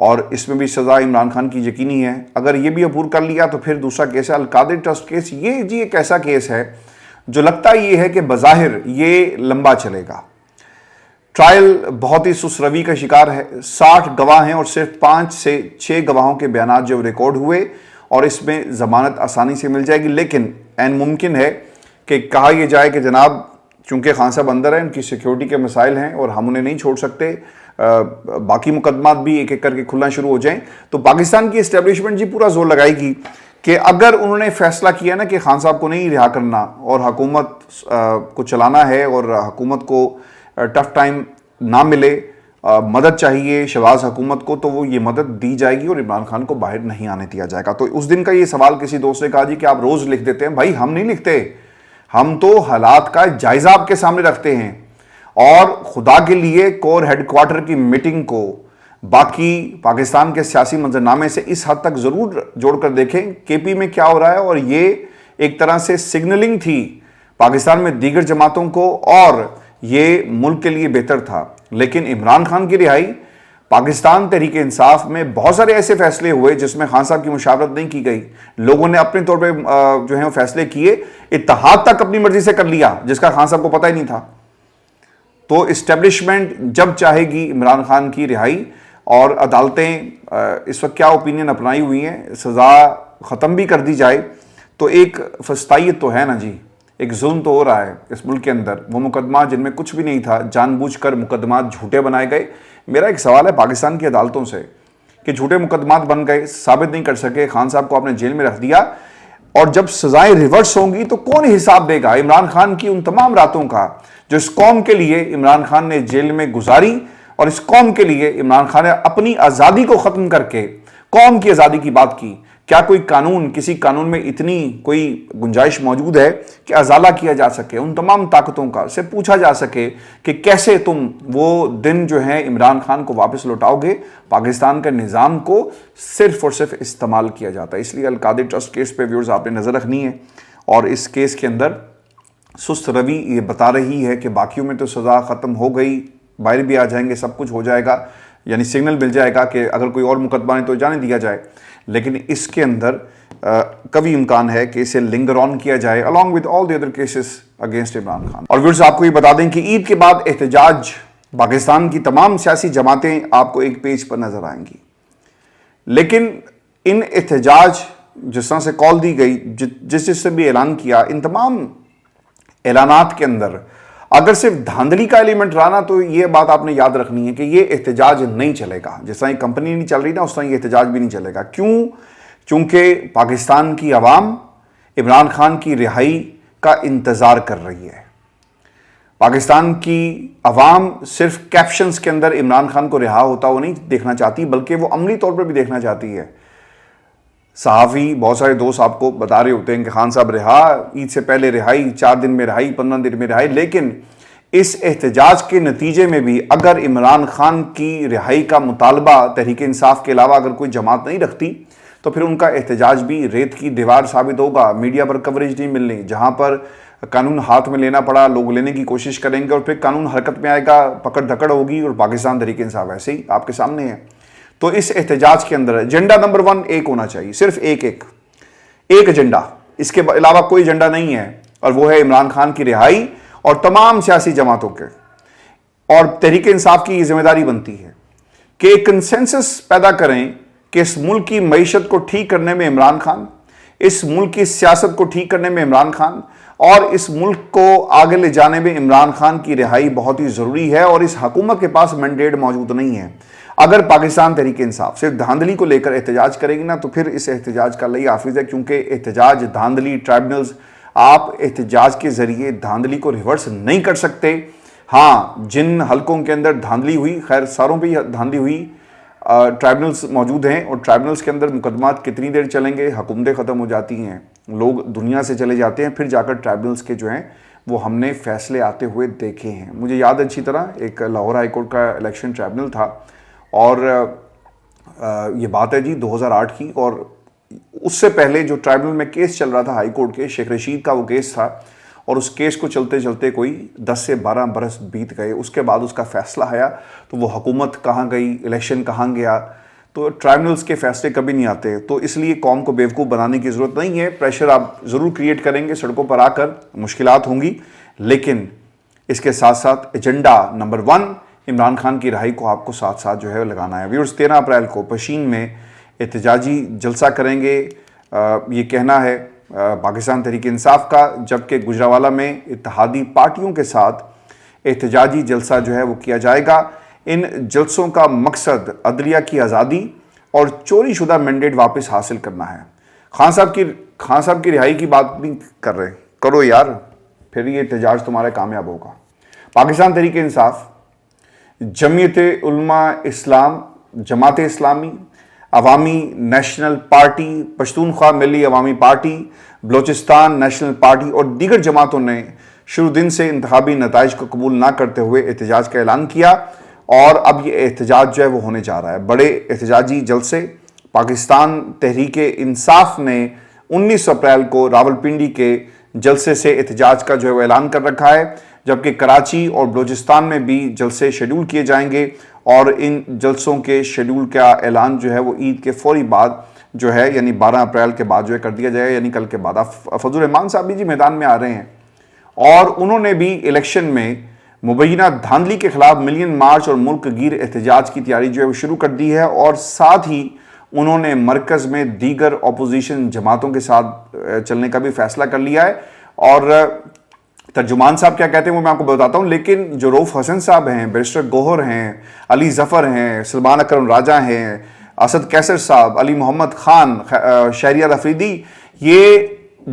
اور اس میں بھی سزا عمران خان کی یقینی ہے. اگر یہ بھی عبور کر لیا تو پھر دوسرا کیس ہے القادری ٹرسٹ کیس. یہ جی ایک ایسا کیس ہے جو لگتا یہ ہے کہ بظاہر یہ لمبا چلے گا. ٹرائل بہت ہی سست روی کا شکار ہے. 60 گواہ ہیں اور صرف 5 سے 6 گواہوں کے بیانات جو ریکارڈ ہوئے اور اس میں ضمانت آسانی سے مل جائے گی. لیکن عین ممکن ہے کہ کہا یہ جائے کہ جناب چونکہ خان صاحب اندر ہیں، ان کی سیکیورٹی کے مسائل ہیں اور ہم انہیں نہیں چھوڑ سکتے، باقی مقدمات بھی ایک ایک کر کے کھلنا شروع ہو جائیں. تو پاکستان کی اسٹیبلشمنٹ جی پورا زور لگائے گی کہ اگر انہوں نے فیصلہ کیا نا کہ خان صاحب کو نہیں رہا کرنا اور حکومت کو چلانا ہے اور حکومت کو ٹف ٹائم نہ ملے، مدد چاہیے شہباز حکومت کو، تو وہ یہ مدد دی جائے گی اور عمران خان کو باہر نہیں آنے دیا جائے گا. تو اس دن کا یہ سوال کسی دوست نے کہا جی کہ آپ روز لکھ دیتے ہیں. بھائی ہم نہیں لکھتے، ہم تو حالات کا جائزہ آپ کے سامنے رکھتے ہیں. اور خدا کے لیے کور ہیڈ کوارٹر کی میٹنگ کو باقی پاکستان کے سیاسی منظرنامے سے اس حد تک ضرور جوڑ کر دیکھیں کے پی میں کیا ہو رہا ہے. اور یہ ایک طرح سے سگنلنگ تھی پاکستان میں دیگر جماعتوں کو اور یہ ملک کے لیے بہتر تھا. لیکن عمران خان کی رہائی، پاکستان تحریک انصاف میں بہت سارے ایسے فیصلے ہوئے جس میں خان صاحب کی مشاورت نہیں کی گئی. لوگوں نے اپنے طور پہ جو ہیں وہ فیصلے کیے، اتحاد تک اپنی مرضی سے کر لیا جس کا خان صاحب کو پتہ ہی نہیں تھا. تو اسٹیبلشمنٹ جب چاہے گی عمران خان کی رہائی، اور عدالتیں اس وقت کیا اوپینین اپنائی ہوئی ہیں، سزا ختم بھی کر دی جائے تو ایک فسطائیت تو ہے نا جی، ایک ظلم تو ہو رہا ہے اس ملک کے اندر. وہ مقدمات جن میں کچھ بھی نہیں تھا، جان بوجھ کر مقدمات جھوٹے بنائے گئے. میرا ایک سوال ہے پاکستان کی عدالتوں سے کہ جھوٹے مقدمات بن گئے، ثابت نہیں کر سکے، خان صاحب کو آپ نے جیل میں رکھ دیا، اور جب سزائیں ریورس ہوں گی تو کون حساب دے گا عمران خان کی ان تمام راتوں کا جو اس قوم کے لیے عمران خان نے جیل میں گزاری، اور اس قوم کے لیے عمران خان نے اپنی آزادی کو ختم کر کے قوم کی آزادی کی بات کی. کیا کوئی قانون، کسی قانون میں اتنی کوئی گنجائش موجود ہے کہ ازالہ کیا جا سکے ان تمام طاقتوں کا، سے پوچھا جا سکے کہ کیسے تم وہ دن جو ہیں عمران خان کو واپس لوٹاؤ گے؟ پاکستان کے نظام کو صرف اور صرف استعمال کیا جاتا ہے. اس لیے القادری ٹرسٹ کیس پہ ویورز آپ نے نظر رکھنی ہے. اور اس کیس کے اندر سست روی یہ بتا رہی ہے کہ باقیوں میں تو سزا ختم ہو گئی، باہر بھی آ جائیں گے، سب کچھ ہو جائے گا، یعنی سگنل مل جائے گا کہ اگر کوئی اور مقدمہ ہے تو جانے دیا جائے. لیکن اس کے اندر کبھی امکان ہے کہ اسے لنگر آن کیا جائے along with all the other cases against Imran Khan. اور ویورز آپ کو یہ بتا دیں کہ عید کے بعد احتجاج، پاکستان کی تمام سیاسی جماعتیں آپ کو ایک پیج پر نظر آئیں گی. لیکن ان احتجاج جس طرح سے کال دی گئی، جس سے بھی اعلان کیا، ان تمام اعلانات کے اندر اگر صرف دھاندلی کا ایلیمنٹ رہا نا تو یہ بات آپ نے یاد رکھنی ہے کہ یہ احتجاج نہیں چلے گا. جس طرح یہ کمپنی نہیں چل رہی نا اس طرح یہ احتجاج بھی نہیں چلے گا. کیوں؟ چونکہ پاکستان کی عوام عمران خان کی رہائی کا انتظار کر رہی ہے. پاکستان کی عوام صرف کیپشنز کے اندر عمران خان کو رہا ہوتا وہ نہیں دیکھنا چاہتی، بلکہ وہ عملی طور پر بھی دیکھنا چاہتی ہے. صحافی، بہت سارے دوست آپ کو بتا رہے ہوتے ہیں کہ خان صاحب رہا، عید سے پہلے رہائی، 4 دن میں رہائی، 15 دن میں رہائی. لیکن اس احتجاج کے نتیجے میں بھی اگر عمران خان کی رہائی کا مطالبہ تحریک انصاف کے علاوہ اگر کوئی جماعت نہیں رکھتی تو پھر ان کا احتجاج بھی ریت کی دیوار ثابت ہوگا. میڈیا پر کوریج نہیں ملنی، جہاں پر قانون ہاتھ میں لینا پڑا لوگ لینے کی کوشش کریں گے اور پھر قانون حرکت میں آئے گا، پکڑ دھکڑ ہوگی. اور پاکستان تحریک انصاف ایسے ہی آپ کے سامنے ہے. تو اس احتجاج کے اندر ایجنڈا نمبر 1 ایک ہونا چاہیے، صرف ایک ایجنڈا، اس کے علاوہ کوئی ایجنڈا نہیں ہے، اور وہ ہے عمران خان کی رہائی. اور تمام سیاسی جماعتوں کے اور تحریک انصاف کی یہ ذمہ داری بنتی ہے کہ ایک کنسنسس پیدا کریں کہ اس ملک کی معیشت کو ٹھیک کرنے میں عمران خان، اس ملک کی سیاست کو ٹھیک کرنے میں عمران خان، اور اس ملک کو آگے لے جانے میں عمران خان کی رہائی بہت ہی ضروری ہے. اور اس حکومت کے پاس مینڈیٹ موجود نہیں ہے. اگر پاکستان تحریک انصاف صرف دھاندلی کو لے کر احتجاج کرے گی نا تو پھر اس احتجاج کا لئی حافظ ہے، کیونکہ احتجاج، دھاندلی، ٹرائبنلز، آپ احتجاج کے ذریعے دھاندلی کو ریورس نہیں کر سکتے. ہاں، جن حلقوں کے اندر دھاندلی ہوئی، خیر ساروں پہ دھاندلی ہوئی، ٹرائبنلز موجود ہیں، اور ٹرائبنلز کے اندر مقدمات کتنی دیر چلیں گے؟ حکومتیں ختم ہو جاتی ہیں، لوگ دنیا سے چلے جاتے ہیں، پھر جا کر ٹرائبنلز کے جو ہیں وہ ہم نے فیصلے آتے ہوئے دیکھے ہیں. مجھے یاد ہے اچھی طرح ایک لاہور ہائی کورٹ کا الیکشن ٹرائبنل تھا، اور یہ بات ہے جی 2008 کی. اور اس سے پہلے جو ٹرائبنل میں کیس چل رہا تھا ہائی کورٹ کے، شیخ رشید کا وہ کیس تھا، اور اس کیس کو چلتے چلتے کوئی 10 سے 12 برس بیت گئے. اس کے بعد اس کا فیصلہ آیا تو وہ حکومت کہاں گئی، الیکشن کہاں گیا. تو ٹرائبونلز کے فیصلے کبھی نہیں آتے. تو اس لیے قوم کو بیوقوف بنانے کی ضرورت نہیں ہے. پریشر آپ ضرور کریٹ کریں گے, سڑکوں پر آ کر مشکلات ہوں گی, لیکن اس کے ساتھ ساتھ ایجنڈا نمبر 1 عمران خان کی رہائی کو آپ کو ساتھ ساتھ جو ہے لگانا ہے. ویورز 13 اپریل کو پشین میں احتجاجی جلسہ کریں گے, یہ کہنا ہے پاکستان تحریک انصاف کا, جبکہ گجرانوالہ میں اتحادی پارٹیوں کے ساتھ احتجاجی جلسہ جو ہے وہ کیا جائے گا. ان جلسوں کا مقصد عدلیہ کی آزادی اور چوری شدہ مینڈیٹ واپس حاصل کرنا ہے. خان صاحب کی رہائی کی بات نہیں کر رہے, کرو یار, پھر یہ احتجاج تمہارا کامیاب ہوگا. پاکستان تحریک انصاف, جمعیت علماء اسلام, جماعت اسلامی, عوامی نیشنل پارٹی, پشتونخوا ملی عوامی پارٹی, بلوچستان نیشنل پارٹی اور دیگر جماعتوں نے شروع دن سے انتخابی نتائج کو قبول نہ کرتے ہوئے احتجاج کا اعلان کیا, اور اب یہ احتجاج جو ہے وہ ہونے جا رہا ہے. بڑے احتجاجی جلسے پاکستان تحریک انصاف نے 19 اپریل کو راولپنڈی کے جلسے سے احتجاج کا جو ہے وہ اعلان کر رکھا ہے, جبکہ کراچی اور بلوچستان میں بھی جلسے شیڈول کیے جائیں گے, اور ان جلسوں کے شیڈول کا اعلان جو ہے وہ عید کے فوری بعد جو ہے یعنی 12 اپریل کے بعد جو ہے کر دیا جائے گا, یعنی کل کے بعد. فضل الرحمان صاحب بھی جی میدان میں آ رہے ہیں, اور انہوں نے بھی الیکشن میں مبینہ دھاندلی کے خلاف ملین مارچ اور ملک گیر احتجاج کی تیاری جو ہے وہ شروع کر دی ہے, اور ساتھ ہی انہوں نے مرکز میں دیگر اپوزیشن جماعتوں کے ساتھ چلنے کا بھی فیصلہ کر لیا ہے. اور ترجمان صاحب کیا کہتے ہیں وہ میں آپ کو بتاتا ہوں, لیکن جو رؤف حسن صاحب ہیں, بیرسٹر گوہر ہیں, علی ظفر ہیں, سلمان اکرم راجہ ہیں, اسد کیسر صاحب, علی محمد خان, شہریار افریدی, یہ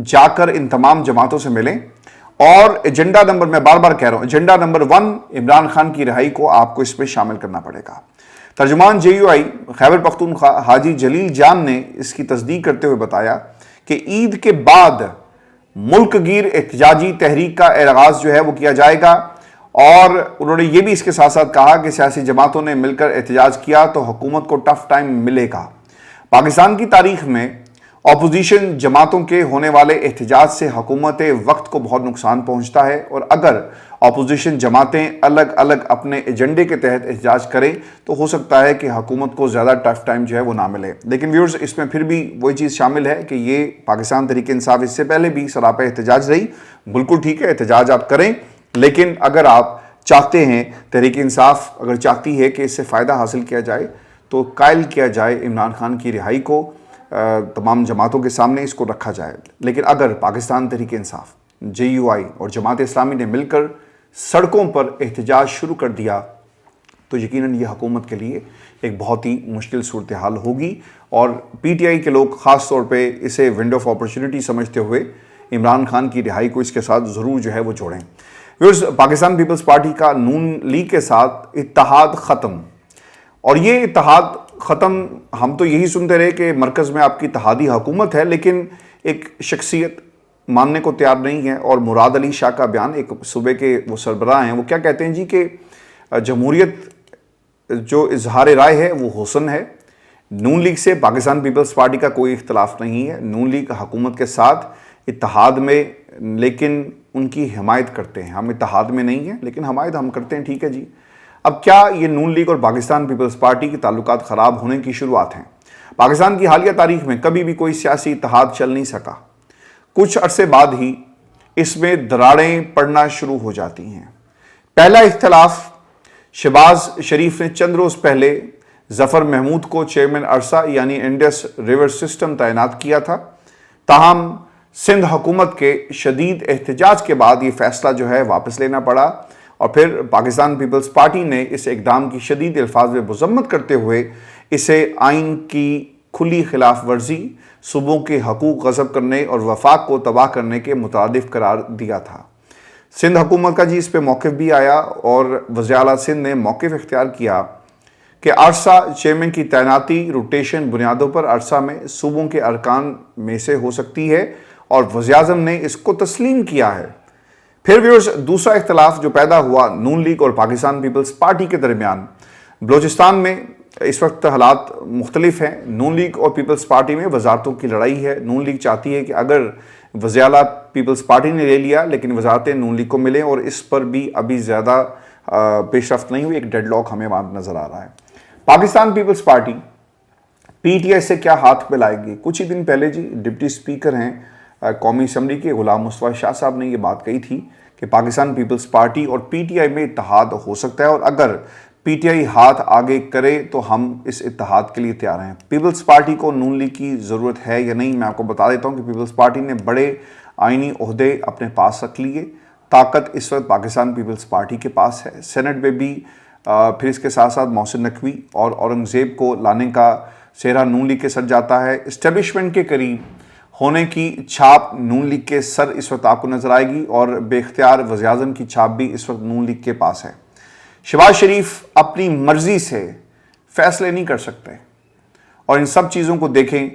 جا کر ان تمام جماعتوں سے ملیں, اور ایجنڈا نمبر, میں بار بار کہہ رہا ہوں, ایجنڈا نمبر 1 عمران خان کی رہائی کو آپ کو اس میں شامل کرنا پڑے گا. ترجمان JUI خیبر پختونخوا حاجی جلیل جان نے اس کی تصدیق کرتے ہوئے بتایا کہ عید کے بعد ملک گیر احتجاجی تحریک کا آغاز جو ہے وہ کیا جائے گا, اور انہوں نے یہ بھی اس کے ساتھ ساتھ کہا کہ سیاسی جماعتوں نے مل کر احتجاج کیا تو حکومت کو ٹف ٹائم ملے گا. پاکستان کی تاریخ میں اپوزیشن جماعتوں کے ہونے والے احتجاج سے حکومت وقت کو بہت نقصان پہنچتا ہے, اور اگر اپوزیشن جماعتیں الگ الگ اپنے ایجنڈے کے تحت احتجاج کریں تو ہو سکتا ہے کہ حکومت کو زیادہ ٹف ٹائم جو ہے وہ نہ ملے. لیکن ویورز, اس میں پھر بھی وہی چیز شامل ہے کہ یہ پاکستان تحریک انصاف اس سے پہلے بھی سراپا احتجاج رہی. بالکل ٹھیک ہے, احتجاج آپ کریں, لیکن اگر آپ چاہتے ہیں, تحریک انصاف اگر چاہتی ہے کہ اس سے فائدہ حاصل کیا جائے تو قائل کیا جائے عمران خان کی رہائی کو, تمام جماعتوں کے سامنے اس کو رکھا جائے. لیکن اگر پاکستان تحریک انصاف, JUI اور جماعت اسلامی نے مل کر سڑکوں پر احتجاج شروع کر دیا تو یقیناً یہ حکومت کے لیے ایک بہت ہی مشکل صورتحال ہوگی, اور PTI کے لوگ خاص طور پہ اسے ونڈو آف اپرچونٹی سمجھتے ہوئے عمران خان کی رہائی کو اس کے ساتھ ضرور جو ہے وہ جوڑیں. ویورز, پاکستان پیپلز پارٹی کا نون لیگ کے ساتھ اتحاد ختم, اور یہ اتحاد ختم, ہم تو یہی سنتے رہے کہ مرکز میں آپ کی اتحادی حکومت ہے, لیکن ایک شخصیت ماننے کو تیار نہیں ہے. اور مراد علی شاہ کا بیان, ایک صوبے کے وہ سربراہ ہیں, وہ کیا کہتے ہیں جی کہ جمہوریت جو اظہار رائے ہے وہ حسن ہے, نون لیگ سے پاکستان پیپلز پارٹی کا کوئی اختلاف نہیں ہے, نون لیگ حکومت کے ساتھ اتحاد میں, لیکن ان کی حمایت کرتے ہیں. ہم اتحاد میں نہیں ہیں لیکن حمایت ہم کرتے ہیں, ٹھیک ہے جی. اب کیا یہ نون لیگ اور پاکستان پیپلز پارٹی کے تعلقات خراب ہونے کی شروعات ہیں؟ پاکستان کی حالیہ تاریخ میں کبھی بھی کوئی سیاسی اتحاد چل نہیں سکا. کچھ عرصے بعد ہی اس میں دراڑیں پڑنا شروع ہو جاتی ہیں. پہلا اختلاف, شہباز شریف نے چند روز پہلے ظفر محمود کو چیئرمین عرصہ یعنی انڈس ریور سسٹم تعینات کیا تھا, تاہم سندھ حکومت کے شدید احتجاج کے بعد یہ فیصلہ جو ہے واپس لینا پڑا, اور پھر پاکستان پیپلز پارٹی نے اس اقدام کی شدید الفاظ میں مذمت کرتے ہوئے اسے آئین کی کھلی خلاف ورزی, صوبوں کے حقوق غصب کرنے اور وفاق کو تباہ کرنے کے مترادف قرار دیا تھا. سندھ حکومت کا جی اس پہ موقف بھی آیا, اور وزیر اعلیٰ سندھ نے موقف اختیار کیا کہ عرصہ چیئرمین کی تعیناتی روٹیشن بنیادوں پر عرصہ میں صوبوں کے ارکان میں سے ہو سکتی ہے, اور وزیر اعظم نے اس کو تسلیم کیا ہے. پھر ویورز, دوسرا اختلاف جو پیدا ہوا نون لیگ اور پاکستان پیپلز پارٹی کے درمیان, بلوچستان میں اس وقت حالات مختلف ہیں. نون لیگ اور پیپلز پارٹی میں وزارتوں کی لڑائی ہے. نون لیگ چاہتی ہے کہ اگر وزیر اعلیٰ پیپلز پارٹی نے لے لیا لیکن وزارتیں نون لیگ کو ملیں, اور اس پر بھی ابھی زیادہ پیش رفت نہیں ہوئی, ایک ڈیڈ لاک ہمیں وہاں نظر آ رہا ہے. Pakistan Peoples Party P T I سے کیا ہاتھ ملائے گی؟ کچھ ہی دن پہلے جی ڈپٹی اسپیکر ہیں قومی اسمبلی کے غلام مصطفیٰ شاہ صاحب نے یہ بات کہی تھی کہ پاکستان پیپلز پارٹی اور پی ٹی آئی میں اتحاد ہو سکتا ہے، اور اگر پی ٹی آئی ہاتھ آگے کرے تو ہم اس اتحاد کے لیے تیار ہیں۔ پیپلز پارٹی کو نون لیگ کی ضرورت ہے یا نہیں، میں آپ کو بتا دیتا ہوں کہ پیپلز پارٹی نے بڑے آئینی عہدے اپنے پاس رکھ لیے۔ طاقت اس وقت پاکستان پیپلز پارٹی کے پاس ہے، سینٹ میں بھی، پھر اس کے ساتھ ساتھ محسن نقوی اور اورنگزیب کو لانے کا سہرا نون لیگ کے سر جاتا ہے۔ اسٹیبلشمنٹ کے قریب ہونے کی چھاپ نون لیگ کے سر اس وقت آپ کو نظر آئے گی، اور بے اختیار وزیر اعظم کی چھاپ بھی اس وقت نون لیگ کے پاس ہے۔ شہباز شریف اپنی مرضی سے فیصلے نہیں کر سکتے، اور ان سب چیزوں کو دیکھیں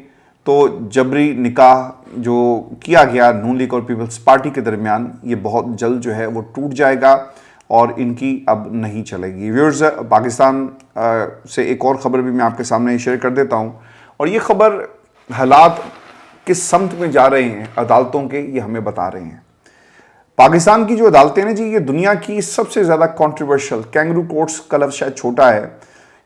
تو جبری نکاح جو کیا گیا نون لیگ اور پیپلز پارٹی کے درمیان، یہ بہت جلد جو ہے وہ ٹوٹ جائے گا اور ان کی اب نہیں چلے گی۔ ویورز، پاکستان سے ایک اور خبر بھی میں آپ کے سامنے شیئر کر دیتا ہوں، اور یہ خبر حالات کس سمت میں جا رہے ہیں عدالتوں کے، یہ ہمیں بتا رہے ہیں۔ پاکستان کی جو عدالتیں ہیں جی، یہ دنیا کی سب سے زیادہ کنٹروورشل، کینگرو کورٹس کا لفظ شاید چھوٹا ہے،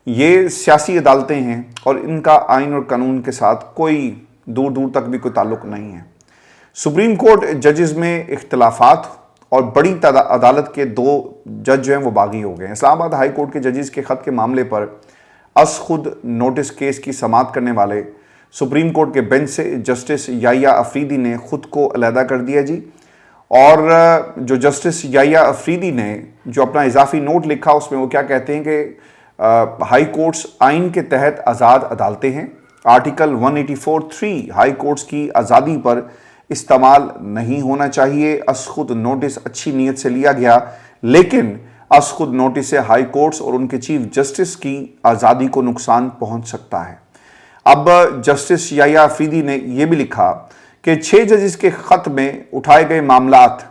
یہ سیاسی عدالتیں ہیں اور ان کا آئین اور قانون کے ساتھ کوئی دور دور تک بھی کوئی تعلق نہیں ہے۔ سپریم کورٹ ججز میں اختلافات، اور بڑی عدالت کے 2 جج جو ہیں وہ باغی ہو گئے ہیں۔ اسلام آباد ہائی کورٹ کے ججز کے خط کے معاملے پر از خود نوٹس کیس کی سماعت کرنے والے سپریم کورٹ کے بینچ سے جسٹس یحییٰ افریدی نے خود کو علیحدہ کر دیا جی، اور جو جسٹس یحییٰ افریدی نے جو اپنا اضافی نوٹ لکھا، اس میں وہ کیا کہتے ہیں کہ ہائی کورٹس آئین کے تحت آزاد عدالتیں ہیں، آرٹیکل 184(3) ہائی کورٹس کی آزادی پر استعمال نہیں ہونا چاہیے۔ از خود نوٹس اچھی نیت سے لیا گیا، لیکن از خود نوٹس سے ہائی کورٹس اور ان کے چیف جسٹس کی آزادی کو نقصان پہنچ سکتا ہے۔ اب جسٹس یحییٰ افریدی نے یہ بھی لکھا کہ 6 ججز کے خط میں اٹھائے گئے معاملات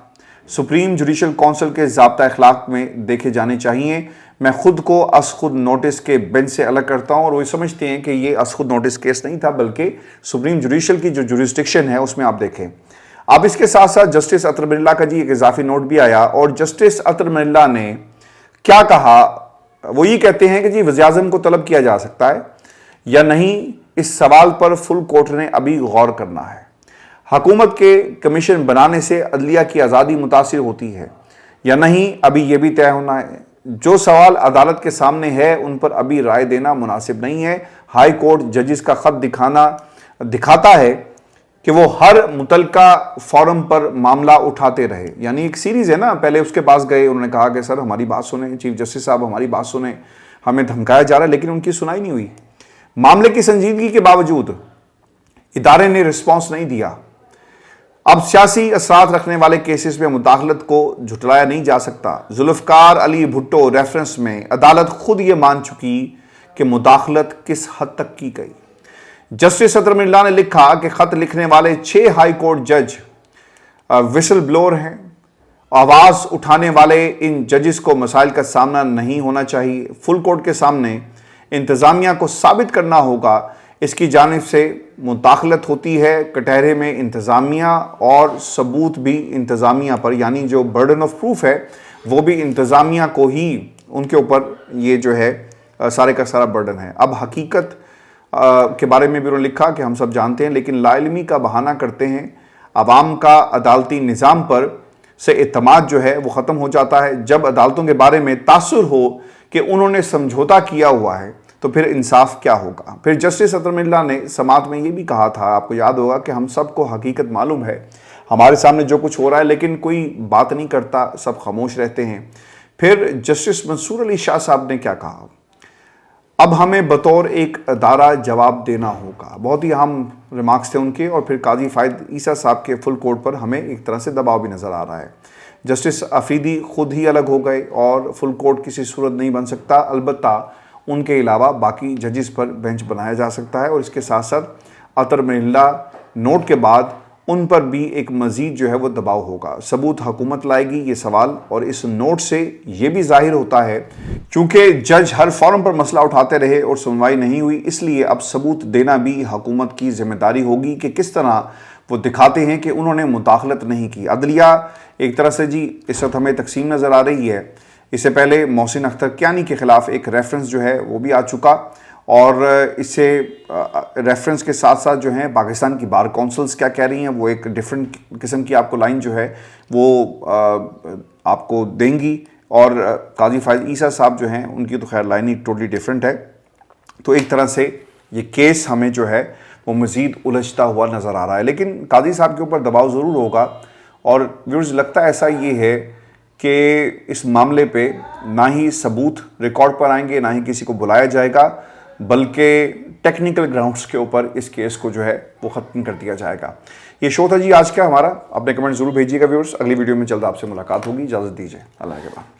سپریم جوڈیشل کونسل کے ضابطہ اخلاق میں دیکھے جانے چاہیے۔ میں خود کو از خود نوٹس کے بینچ سے الگ کرتا ہوں، اور وہ سمجھتے ہیں کہ یہ از خود نوٹس کیس نہیں تھا، بلکہ سپریم جوڈیشل کی جو جوریسڈکشن ہے اس میں آپ دیکھیں۔ اب اس کے ساتھ ساتھ جسٹس اطہر من اللہ کا جی ایک اضافی نوٹ بھی آیا، اور جسٹس اطہر من اللہ نے کیا کہا، وہ یہ کہتے ہیں کہ جی وزیر اعظم کو طلب کیا جا سکتا ہے یا نہیں، اس سوال پر فل کورٹ نے ابھی غور کرنا ہے۔ حکومت کے کمیشن بنانے سے عدلیہ کی آزادی متاثر ہوتی ہے یا نہیں، ابھی یہ بھی طے ہونا ہے۔ جو سوال عدالت کے سامنے ہے ان پر ابھی رائے دینا مناسب نہیں ہے۔ ہائی کورٹ ججز کا خط دکھاتا ہے کہ وہ ہر متعلقہ فورم پر معاملہ اٹھاتے رہے، یعنی ایک سیریز ہے نا، پہلے اس کے پاس گئے، انہوں نے کہا کہ سر ہماری بات سنیں، چیف جسٹس صاحب ہماری بات سنیں، ہمیں دھمکایا جا رہا ہے، لیکن ان کی سنائی نہیں ہوئی۔ معاملے کی سنجیدگی کے باوجود ادارے نے رسپانس نہیں دیا۔ اب سیاسی اثرات رکھنے والے کیسز میں مداخلت کو جھٹلایا نہیں جا سکتا۔ ذوالفقار علی بھٹو ریفرنس میں عدالت خود یہ مان چکی کہ مداخلت کس حد تک کی گئی۔ جسٹس اطہر من اللہ نے لکھا کہ خط لکھنے والے 6 ہائی کورٹ جج وسل بلور ہیں۔ آواز اٹھانے والے ان ججز کو مسائل کا سامنا نہیں ہونا چاہیے۔ فل کورٹ کے سامنے انتظامیہ کو ثابت کرنا ہوگا اس کی جانب سے مداخلت ہوتی ہے، کٹہرے میں انتظامیہ اور ثبوت بھی انتظامیہ پر، یعنی جو برڈن آف پروف ہے وہ بھی انتظامیہ کو ہی، ان کے اوپر یہ جو ہے سارے کا سارا برڈن ہے۔ اب حقیقت کے بارے میں بھی انہوں نے لکھا کہ ہم سب جانتے ہیں، لیکن لا علمی کا بہانہ کرتے ہیں۔ عوام کا عدالتی نظام پر سے اعتماد جو ہے وہ ختم ہو جاتا ہے جب عدالتوں کے بارے میں تاثر ہو کہ انہوں نے سمجھوتا کیا ہوا ہے، تو پھر انصاف کیا ہوگا۔ پھر جسٹس اطہر من اللہ نے سماعت میں یہ بھی کہا تھا، آپ کو یاد ہوگا کہ ہم سب کو حقیقت معلوم ہے، ہمارے سامنے جو کچھ ہو رہا ہے، لیکن کوئی بات نہیں کرتا، سب خاموش رہتے ہیں۔ پھر جسٹس منصور علی شاہ صاحب نے کیا کہا، اب ہمیں بطور ایک ادارہ جواب دینا ہوگا۔ بہت ہی اہم ریمارکس تھے ان کے، اور پھر قاضی فائد عیسیٰ صاحب کے فل کورٹ پر ہمیں ایک طرح سے دباؤ بھی نظر آ رہا ہے۔ جسٹس افریدی خود ہی الگ ہو گئے، اور فل کورٹ کسی صورت نہیں بن سکتا، البتہ ان کے علاوہ باقی ججز پر بینچ بنایا جا سکتا ہے، اور اس کے ساتھ ساتھ اطہر من اللہ نوٹ کے بعد ان پر بھی ایک مزید جو ہے وہ دباؤ ہوگا۔ ثبوت حکومت لائے گی، یہ سوال، اور اس نوٹ سے یہ بھی ظاہر ہوتا ہے چونکہ جج ہر فورم پر مسئلہ اٹھاتے رہے اور سنوائی نہیں ہوئی، اس لیے اب ثبوت دینا بھی حکومت کی ذمہ داری ہوگی کہ کس طرح وہ دکھاتے ہیں کہ انہوں نے مداخلت نہیں کی۔ عدلیہ ایک طرح سے جی اس وقت ہمیں تقسیم نظر آ رہی ہے۔ اس سے پہلے محسن اختر کیانی کے خلاف ایک ریفرنس جو ہے وہ بھی آ چکا، اور اس سے ریفرنس کے ساتھ ساتھ جو ہیں پاکستان کی بار کونسلز کیا کہہ رہی ہیں، وہ ایک ڈیفرنٹ قسم کی آپ کو لائن جو ہے وہ آپ کو دیں گی، اور قاضی فائز عیسیٰ صاحب جو ہیں ان کی تو خیر لائن ہی ٹوٹلی ڈیفرنٹ ہے۔ تو ایک طرح سے یہ کیس ہمیں جو ہے وہ مزید الجھتا ہوا نظر آ رہا ہے، لیکن قاضی صاحب کے اوپر دباؤ ضرور ہوگا، اور ویورز لگتا ہے ایسا یہ ہے کہ اس معاملے پہ نہ ہی ثبوت ریکارڈ پر آئیں گے، نہ ہی کسی کو بلایا جائے گا، بلکہ ٹیکنیکل گراؤنڈز کے اوپر اس کیس کو جو ہے وہ ختم کر دیا جائے گا۔ یہ شو تھا جی آج کا ہمارا، اپنے کمنٹ ضرور بھیجیے گا ویورز، اگلی ویڈیو میں جلد آپ سے ملاقات ہوگی، اجازت دیجیے، اللہ کے بعد۔